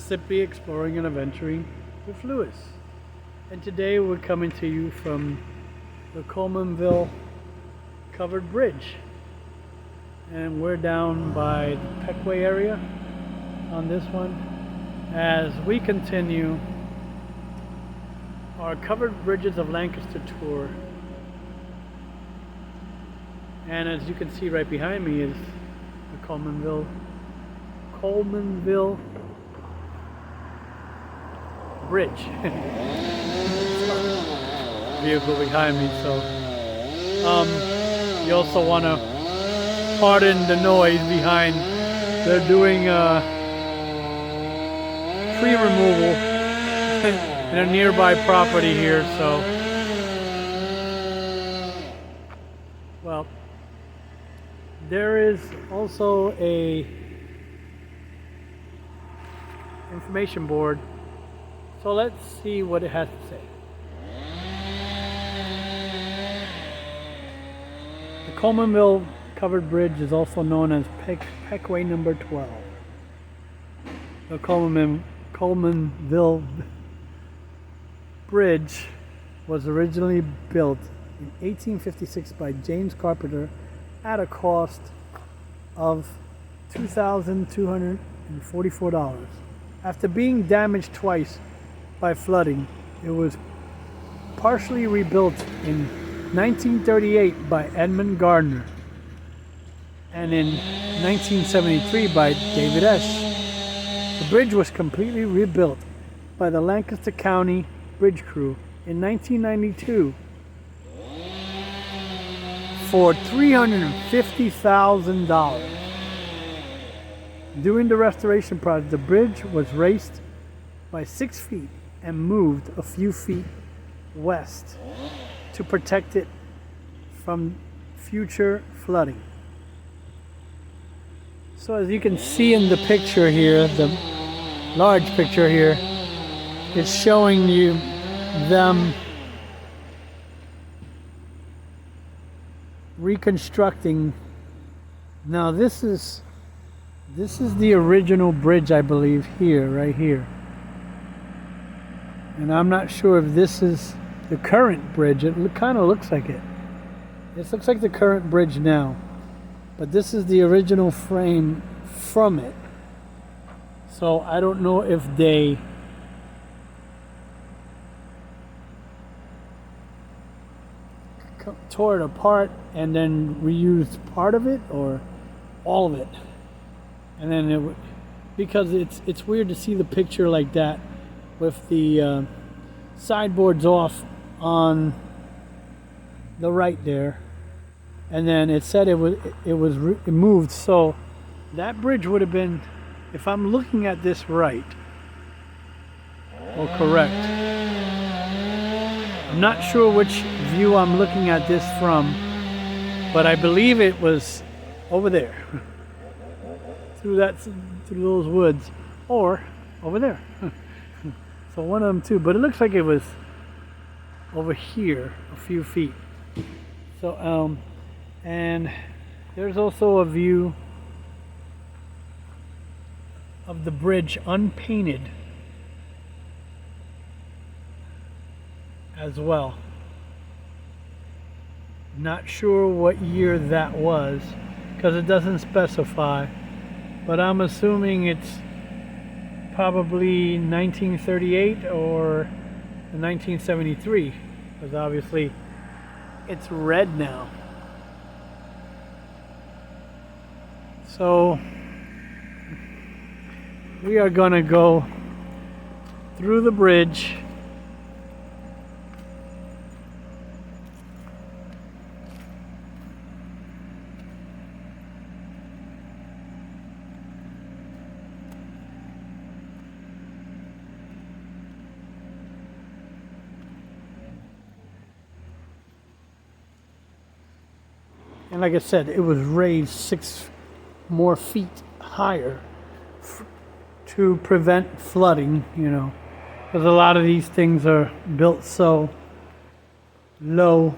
Mississippi, exploring and adventuring with Lewis. And today we're coming to you from the Colemanville Covered Bridge. And we're down by the Pequea area on this one as we continue our Covered Bridges of Lancaster tour. And as you can see right behind me is the Colemanville Bridge. Vehicle behind me, so you also want to pardon the noise behind. They're doing tree removal in a nearby property here, so well, there is also a information board, so let's see what it has to say. The Colemanville Covered Bridge is also known as Pequea number 12. The Colemanville Bridge was originally built in 1856 by James Carpenter at a cost of $2,244. After being damaged twice by flooding, it was partially rebuilt in 1938 by Edmund Gardner and in 1973 by David Esch. The bridge was completely rebuilt by the Lancaster County Bridge Crew in 1992 for $350,000. During the restoration project, the bridge was raised by 6 feet and moved a few feet west to protect it from future flooding. So as you can see in the picture here, the large picture here, it's showing you them reconstructing. Now this is the original bridge, I believe, here, right here. And I'm not sure if this is the current bridge. It kind of looks like it. This looks like the current bridge now. But this is the original frame from it. So I don't know if they tore it apart and then reused part of it or all of it. And then it would, because it's weird to see the picture like that with the sideboards off on the right there, and then it said it was moved. So that bridge would have been, if I'm looking at this right or correct, I'm not sure which view I'm looking at this from, but I believe it was over there. Through those woods, or over there. So one of them too, but it looks like it was over here a few feet. So and there's also a view of the bridge unpainted as well. Not sure what year that was because it doesn't specify. But I'm assuming it's probably 1938 or 1973, because obviously it's red now. So we are gonna go through the bridge . And like I said, it was raised 6 more feet higher to prevent flooding, you know, because a lot of these things are built so low.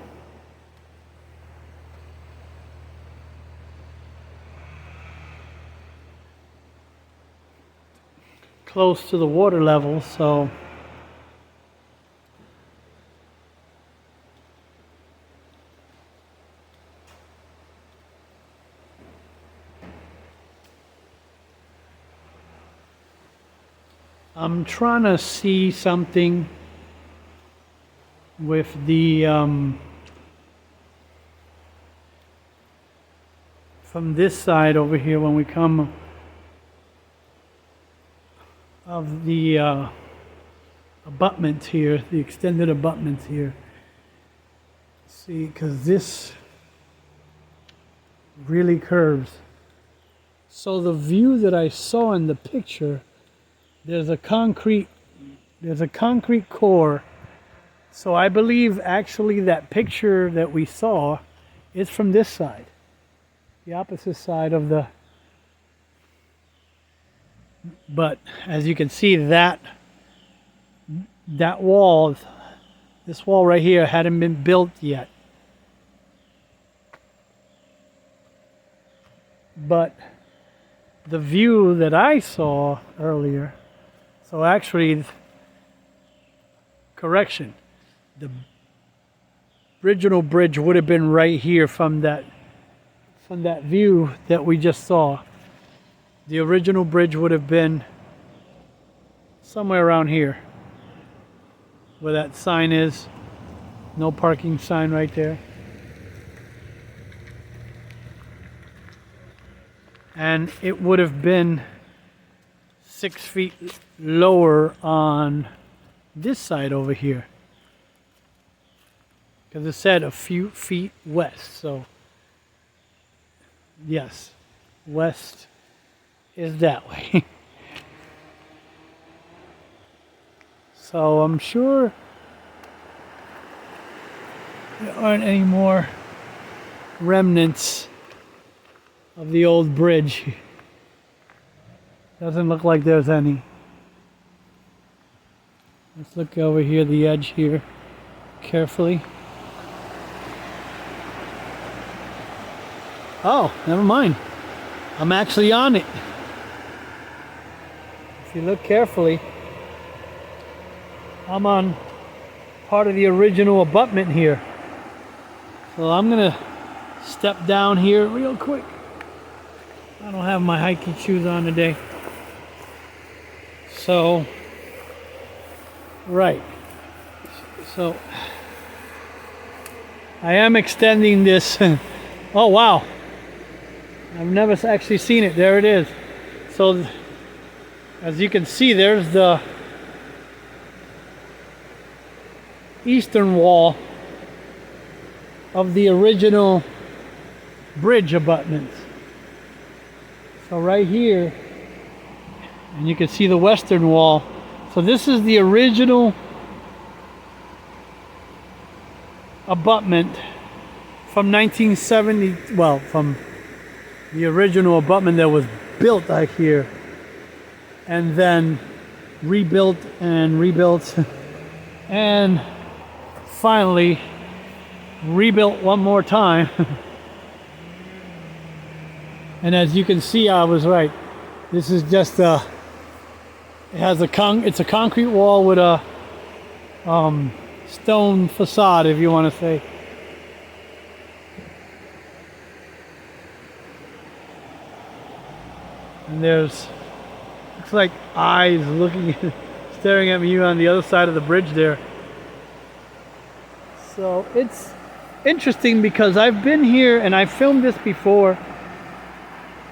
close to the water level, so I'm trying to see something with the from this side over here when we come of the abutments here, the extended abutments here. See, because this really curves. So the view that I saw in the picture, there's a concrete core. So I believe actually that picture that we saw is from this side, the opposite side of the. But as you can see, that wall, this wall right here, hadn't been built yet. But the view that I saw earlier, so actually, correction, the original bridge would have been right here from that view that we just saw. The original bridge would have been somewhere around here, where that sign is. No parking sign right there. And it would have been 6 feet lower on this side over here, because it said a few feet west. So yes, west is that way. So I'm sure there aren't any more remnants of the old bridge. Doesn't look like there's any. Let's look over here, the edge here, carefully. Oh, never mind. I'm actually on it. If you look carefully, I'm on part of the original abutment here. So I'm gonna step down here real quick. I don't have my hiking shoes on today. So, right. So, I am extending this. Oh, wow. I've never actually seen it. There it is. So, as you can see, there's the eastern wall of the original bridge abutments. So right here, and you can see the western wall. So this is the original abutment from 1970, well, from the original abutment that was built out here and then rebuilt and rebuilt and finally rebuilt one more time. And as you can see, I was right. This is just a, it has it's a concrete wall with a stone facade, if you want to say. And there's, looks like eyes looking, staring at me on the other side of the bridge there. So it's interesting because I've been here and I filmed this before,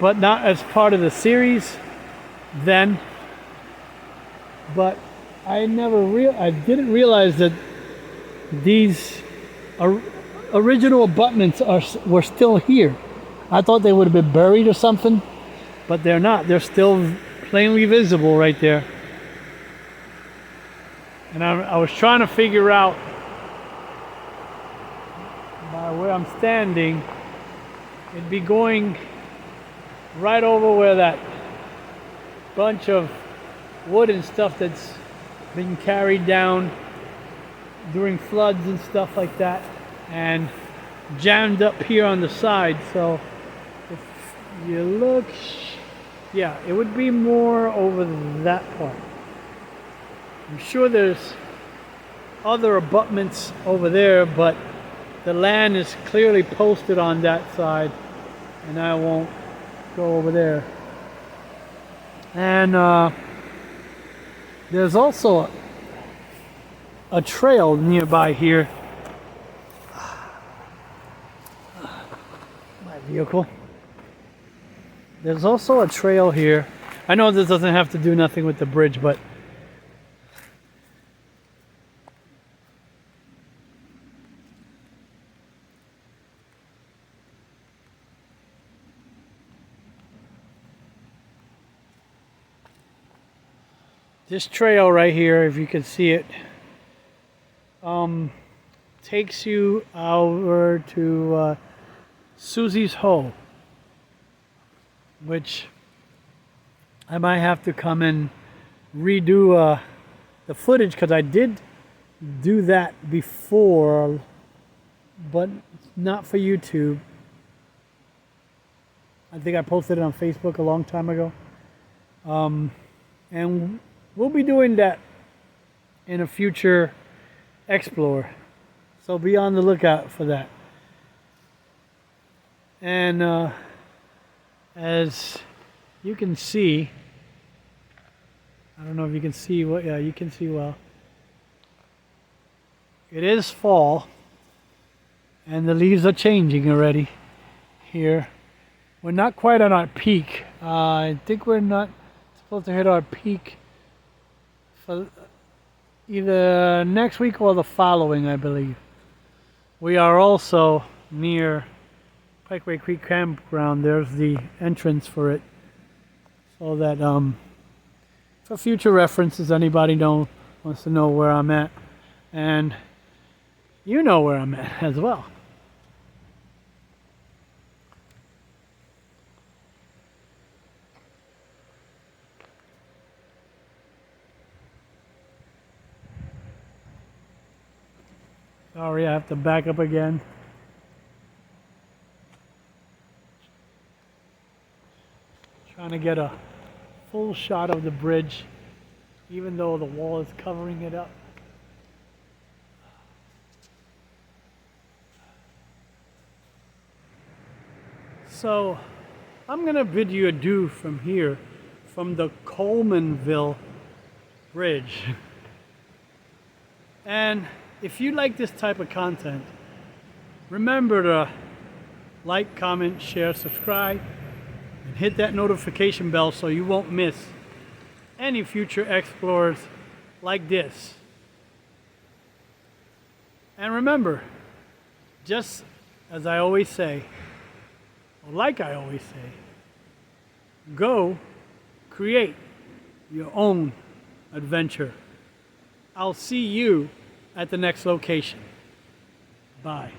but not as part of the series then. But I didn't realize that these original abutments were still here. I thought they would have been buried or something, but they're not. They're still plainly visible right there. And I was trying to figure out by where I'm standing, it'd be going right over where that bunch of wood and stuff that's been carried down during floods and stuff like that and jammed up here on the side. So if you look Yeah, it would be more over that part. I'm sure there's other abutments over there, but the land is clearly posted on that side, and I won't go over there. And there's also a trail nearby here. My vehicle. There's also a trail here. I know this doesn't have to do nothing with the bridge, but this trail right here, if you can see it, takes you over to Susie's Hole, which I might have to come and redo the footage, because I did do that before, but not for YouTube. I think I posted it on Facebook a long time ago. And we'll be doing that in a future Explore. So be on the lookout for that. And as you can see, I don't know if you can see what, yeah, you can see well. It is fall, and the leaves are changing already here. We're not quite on our peak. I think we're not supposed to hit our peak for either next week or the following, I believe. We are also near Pequea Creek campground. There's the entrance for it, so that for future references, anybody wants to know where I'm at, and you know where I'm at as well. Sorry, I have to back up again. Trying to get a full shot of the bridge, even though the wall is covering it up. So, I'm gonna bid you adieu from here, from the Colemanville Bridge. And if you like this type of content, remember to like, comment, share, subscribe, and hit that notification bell so you won't miss any future explorers like this. And remember, just as I always say, or like I always say, go create your own adventure. I'll see you at the next location. Bye.